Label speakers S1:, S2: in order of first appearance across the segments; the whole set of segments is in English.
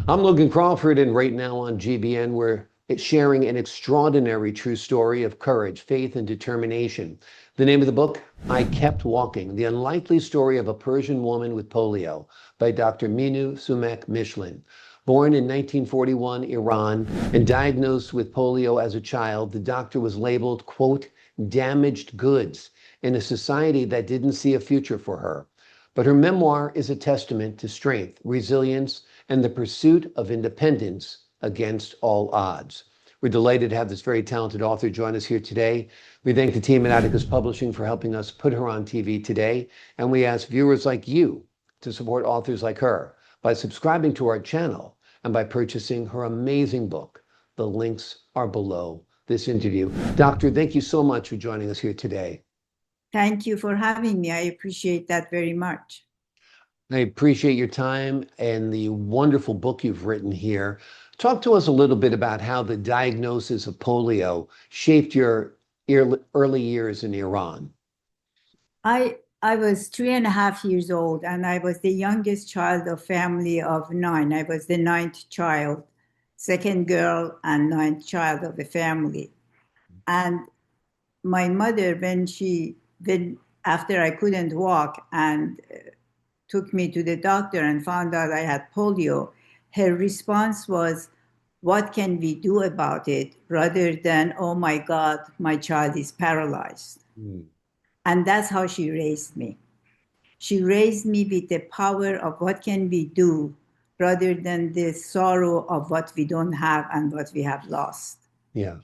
S1: I'm Logan Crawford, and right now on GBN, we're sharing an extraordinary true story of courage, faith, and determination. The name of the book, I Kept Walking, The Unlikely Story of a Persian Woman with Polio by Dr. Minou Soumekh Michlin. Born in 1941, Iran, and diagnosed with polio as a child, the doctor was labeled, quote, damaged goods in a society that didn't see a future for her. But her memoir is a testament to strength, resilience, and the pursuit of independence against all odds. We're delighted to have this very talented author join us here today. We thank the team at Atticus Publishing for helping us put her on TV today. And we ask viewers like you to support authors like her by subscribing to our channel and by purchasing her amazing book. The links are below this interview. Doctor, thank you so much for joining us here today.
S2: Thank you for having me. I appreciate that very much.
S1: I appreciate your time and the wonderful book you've written here. Talk to us a little bit about how the diagnosis of polio shaped your early years in Iran.
S2: I was 3.5 years old, and I was the youngest child of family of 9. I was the 9th child, second girl and 9th child of the family. And my mother, when after I couldn't walk and took me to the doctor and found out I had polio, her response was, what can we do about it? Rather than, oh my God, my child is paralyzed. And that's how she raised me. She raised me with the power of what can we do rather than the sorrow of what we don't have and what we have lost.
S1: Yeah.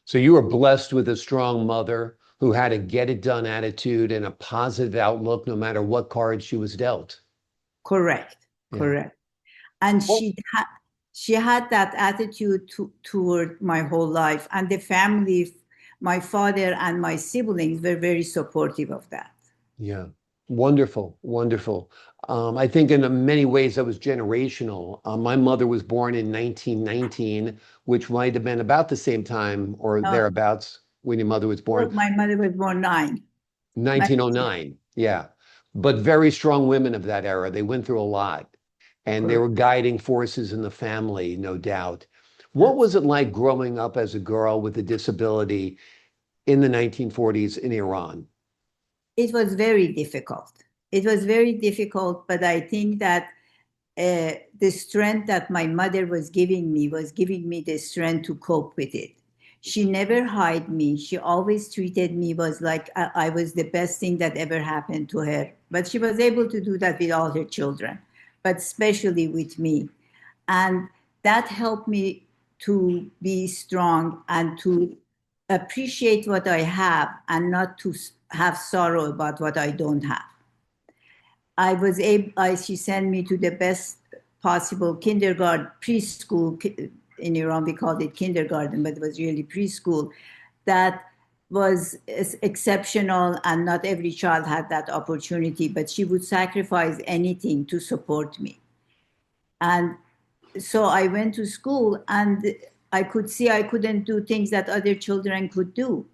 S1: So you were blessed with a strong mother who had a get it done attitude and a positive outlook no matter what cards she was dealt.
S2: Correct.
S1: Yeah.
S2: Correct. And she had that attitude toward my whole life, and the family, my father and my siblings were very supportive of that.
S1: Yeah. Wonderful. Wonderful. I think in many ways that was generational. My mother was born in 1919, which might have been about the same time or thereabouts when your mother was born.
S2: My mother was born
S1: 1909. Yeah. But very strong women of that era. They went through a lot. And they were guiding forces in the family, no doubt. What was it like growing up as a girl with a disability in the 1940s in Iran?
S2: It was very difficult. It was very difficult, but I think that the strength that my mother was giving me the strength to cope with it. She never hid me. She always treated me like I was the best thing that ever happened to her. But she was able to do that with all her children, but especially with me. And that helped me to be strong and to appreciate what I have and not to have sorrow about what I don't have. She sent me to the best possible kindergarten, preschool. In Iran, we called it kindergarten, but it was really preschool. That was exceptional, and not every child had that opportunity, but she would sacrifice anything to support me. And so I went to school, and I could see I couldn't do things that other children could do.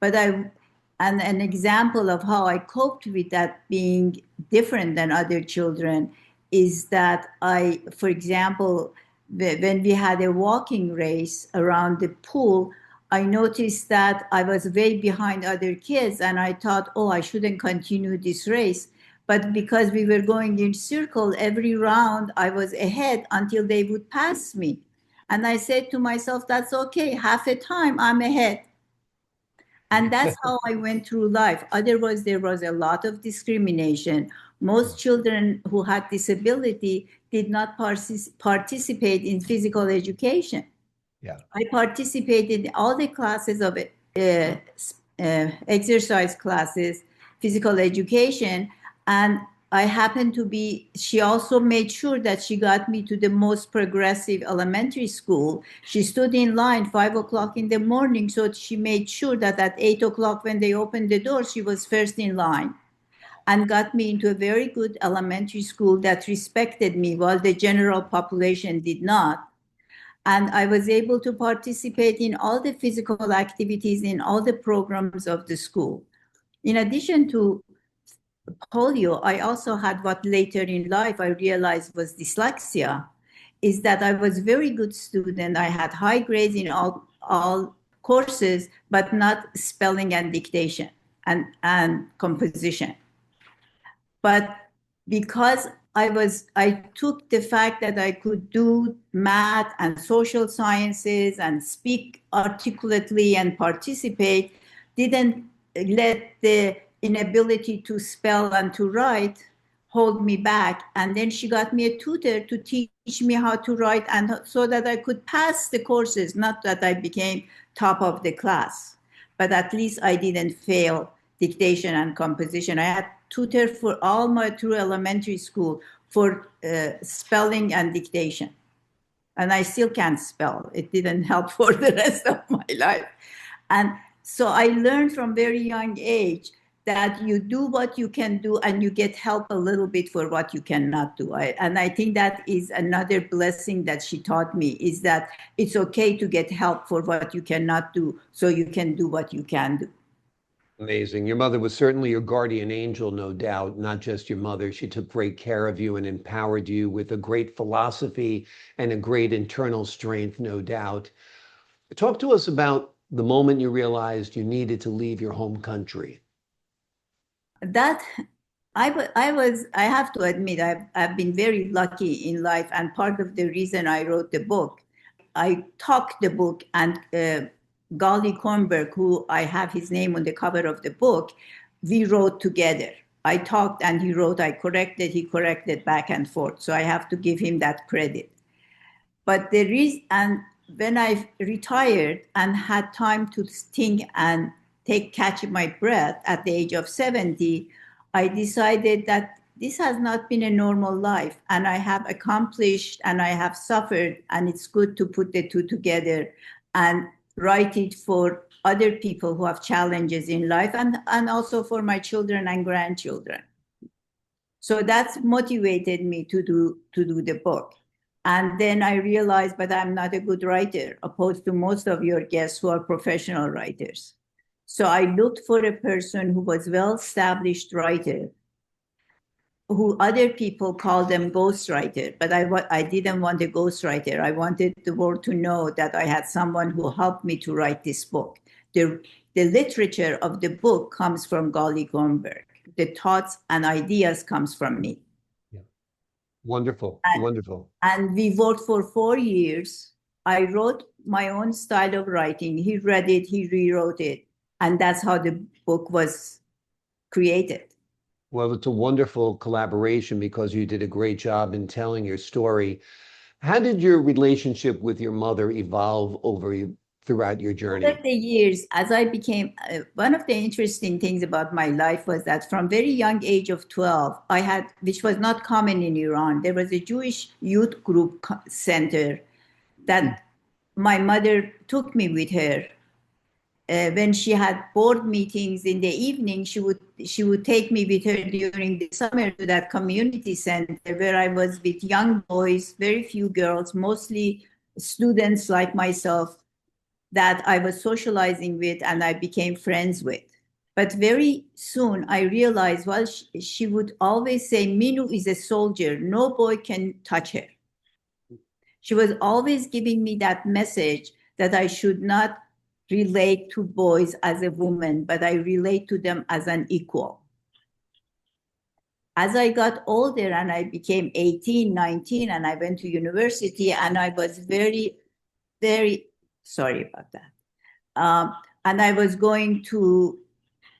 S2: But an example of how I coped with that being different than other children is that for example, when we had a walking race around the pool, I noticed that I was way behind other kids, and I thought, oh, I shouldn't continue this race. But because we were going in circle, every round I was ahead until they would pass me. And I said to myself, that's okay, half the time I'm ahead. And that's how I went through life. Otherwise, there was a lot of discrimination. Most children who had disability did not participate in physical education.
S1: Yeah.
S2: I participated in all the classes of exercise classes, physical education, and I happened to be, she also made sure that she got me to the most progressive elementary school. She stood in line 5 o'clock in the morning, so she made sure that at 8 o'clock when they opened the door, she was first in line, and got me into a very good elementary school that respected me while the general population did not. And I was able to participate in all the physical activities in all the programs of the school. In addition to polio, I also had what later in life I realized was dyslexia. is that I was a very good student. I had high grades in all courses, but not spelling and dictation and composition. But because I took the fact that I could do math and social sciences and speak articulately and participate, didn't let the inability to spell and to write hold me back. And then she got me a tutor to teach me how to write, and so that I could pass the courses, not that I became top of the class, but at least I didn't fail dictation and composition. I had tutor for all my through elementary school for spelling and dictation. And I still can't spell. It didn't help for the rest of my life. And so I learned from very young age that you do what you can do and you get help a little bit for what you cannot do. And I think that is another blessing that she taught me, is that it's okay to get help for what you cannot do so you can do what you can do.
S1: Amazing. Your mother was certainly your guardian angel, no doubt, not just your mother. She took great care of you and empowered you with a great philosophy and a great internal strength, no doubt. Talk to us about the moment you realized you needed to leave your home country.
S2: That I have to admit, I've been very lucky in life, and part of the reason I wrote the book, I talked the book, and Gali Kornberg, who I have his name on the cover of the book, we wrote together. I talked and he wrote, I corrected, he corrected, back and forth. So I have to give him that credit. But there is, and when I retired and had time to think and catch my breath at the age of 70, I decided that this has not been a normal life, and I have accomplished and I have suffered, and it's good to put the two together and write it for other people who have challenges in life, and also for my children and grandchildren. So that's motivated me to do the book. And then I realized, but I'm not a good writer, opposed to most of your guests who are professional writers. So I looked for a person who was well-established writer, who other people call them ghostwriter, but I didn't want a ghostwriter. I wanted the world to know that I had someone who helped me to write this book. The literature of the book comes from Gali Kornberg. The thoughts and ideas comes from me.
S1: Yeah. Wonderful, wonderful.
S2: And we worked for 4 years. I wrote my own style of writing. He read it, he rewrote it. And that's how the book was created.
S1: Well, it's a wonderful collaboration because you did a great job in telling your story. How did your relationship with your mother evolve throughout your journey?
S2: Over the years, as I became, one of the interesting things about my life was that from very young age of 12, I had, which was not common in Iran, there was a Jewish youth group center that my mother took me with her. When she had board meetings in the evening, she would take me with her during the summer to that community center where I was with young boys, very few girls, mostly students like myself that I was socializing with and I became friends with. But very soon I realized, well, she would always say, Minou is a soldier, no boy can touch her. She was always giving me that message that I should not relate to boys as a woman, but I relate to them as an equal. As I got older and I became 18, 19, and I went to university, and I was very, very sorry about that. And I was going to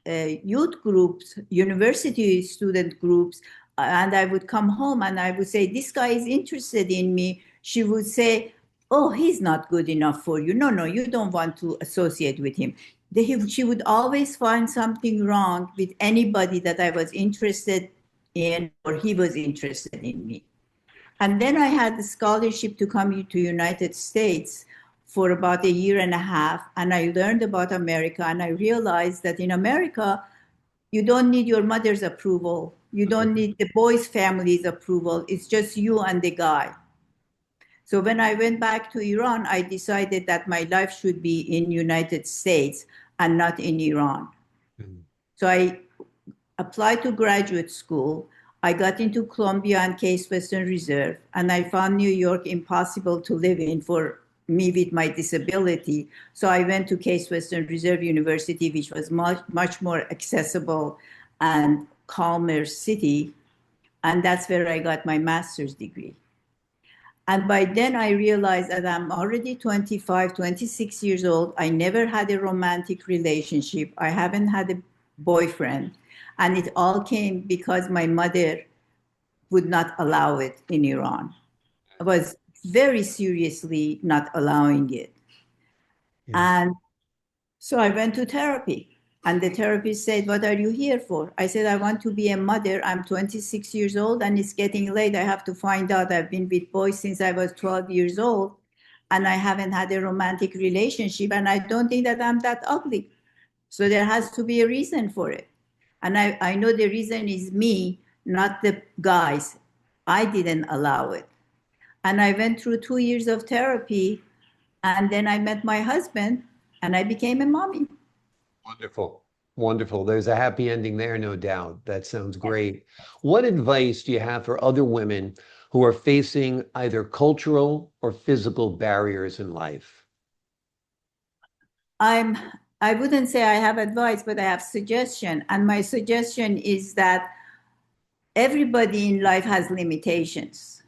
S2: youth groups, university student groups, and I would come home and I would say, this guy is interested in me. She would say, oh, he's not good enough for you. No, you don't want to associate with him. She would always find something wrong with anybody that I was interested in, or he was interested in me. And then I had the scholarship to come to United States for about a year and a half, and I learned about America, and I realized that in America, you don't need your mother's approval. You don't need the boy's family's approval. It's just you and the guy. So when I went back to Iran, I decided that my life should be in United States and not in Iran. Mm-hmm. So I applied to graduate school. I got into Columbia and Case Western Reserve, and I found New York impossible to live in for me with my disability. So I went to Case Western Reserve University, which was much more accessible and calmer city. And that's where I got my master's degree. And by then I realized that I'm already 25, 26 years old. I never had a romantic relationship. I haven't had a boyfriend. And it all came because my mother would not allow it in Iran. I was very seriously not allowing it.
S1: Yeah.
S2: And so I went to therapy. And the therapist said, "What are you here for?" I said, "I want to be a mother. I'm 26 years old and it's getting late. I have to find out. I've been with boys since I was 12 years old and I haven't had a romantic relationship. And I don't think that I'm that ugly. So there has to be a reason for it." And I know the reason is me, not the guys. I didn't allow it. And I went through 2 years of therapy. And then I met my husband and I became a mommy.
S1: Wonderful. Wonderful. There's a happy ending there, no doubt. That sounds great. What advice do you have for other women who are facing either cultural or physical barriers in life?
S2: I'm I wouldn't say I have advice, but I have suggestion. And my suggestion is that everybody in life has limitations.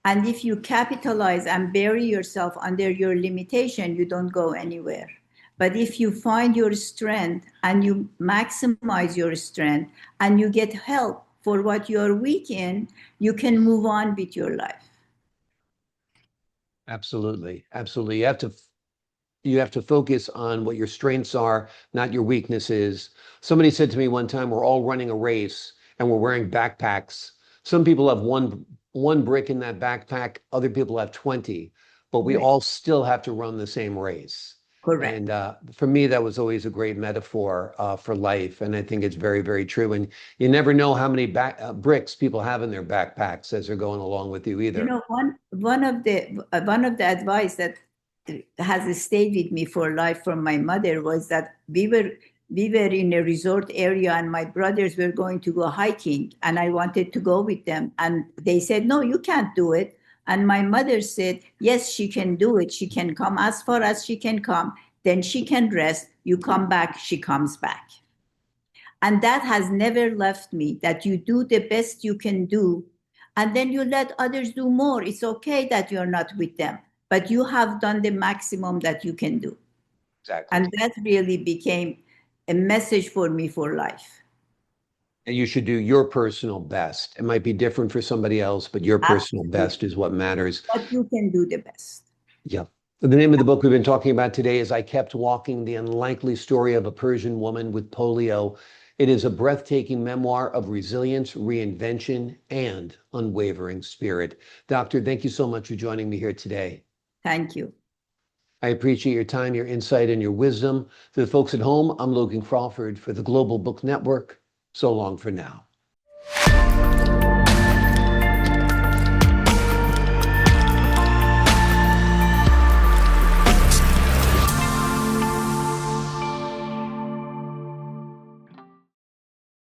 S2: And if you capitalize and bury yourself under your limitation, you don't go anywhere. But if you find your strength and you maximize your strength and you get help for what you're weak in, you can move on with your life.
S1: Absolutely. Absolutely. You have to focus on what your strengths are, not your weaknesses. Somebody said to me one time, we're all running a race and we're wearing backpacks. Some people have one brick in that backpack, other people have 20, but we
S2: Right.
S1: all still have to run the same race.
S2: Correct.
S1: And for me, that was always a great metaphor for life. And I think it's very, very true. And you never know how many bricks people have in their backpacks as they're going along with you
S2: You
S1: either.
S2: know, one of the advice that has stayed with me for life from my mother was that we were in a resort area and my brothers were going to go hiking and I wanted to go with them and they said, "No, you can't do it." And my mother said, "Yes, she can do it. She can come as far as she can come. Then she can rest. You come back, she comes back." And that has never left me, that you do the best you can do and then you let others do more. It's okay that you're not with them, but you have done the maximum that you can do.
S1: Exactly.
S2: And that really became a message for me for life.
S1: And you should do your personal best. It might be different for somebody else, but your personal
S2: Absolutely.
S1: best is what matters.
S2: But you can do the best.
S1: Yeah. The name of the book we've been talking about today is I Kept Walking, the unlikely story of a Persian woman with polio. It is a breathtaking memoir of resilience, reinvention, and unwavering spirit. Doctor, thank you so much for joining me here today.
S2: Thank you.
S1: I appreciate your time, your insight, and your wisdom. To the folks at home, I'm Logan Crawford for the Global Book Network. So long for now.